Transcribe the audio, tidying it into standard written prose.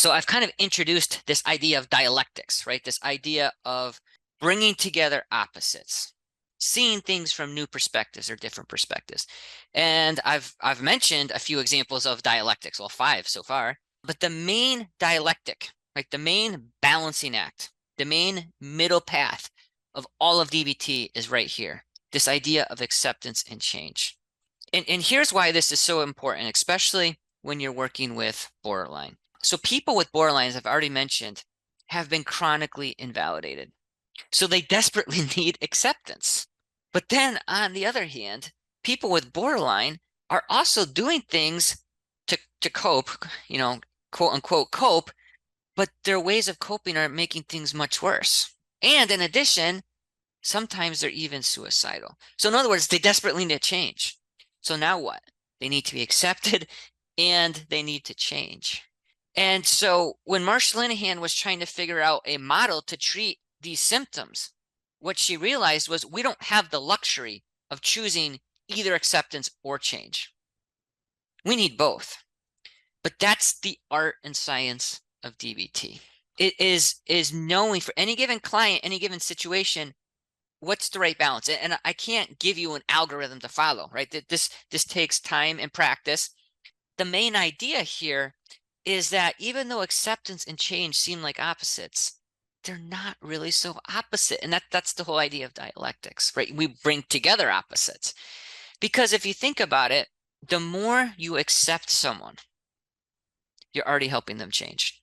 So I've kind of introduced this idea of dialectics, right? This idea of bringing together opposites, seeing things from new perspectives or different perspectives. And I've mentioned a few examples of dialectics, well, 5 so far, but the main dialectic, like the main balancing act, the main middle path of all of DBT is right here. This idea of acceptance and change. And here's why this is so important, especially when you're working with borderline. So people with borderline, as I've already mentioned, have been chronically invalidated. So they desperately need acceptance. But then on the other hand, people with borderline are also doing things to cope, quote unquote cope, but their ways of coping are making things much worse. And in addition, sometimes they're even suicidal. So in other words, they desperately need to change. So now what? They need to be accepted and they need to change. And so when Marsha Linehan was trying to figure out a model to treat these symptoms, what she realized was we don't have the luxury of choosing either acceptance or change. We need both. But that's the art and science of DBT. It is knowing for any given client, any given situation, what's the right balance. And I can't give you an algorithm to follow, right? This takes time and practice. The main idea here is that even though acceptance and change seem like opposites, they're not really so opposite. And that's the whole idea of dialectics, right? We bring together opposites. Because if you think about it, the more you accept someone, you're already helping them change.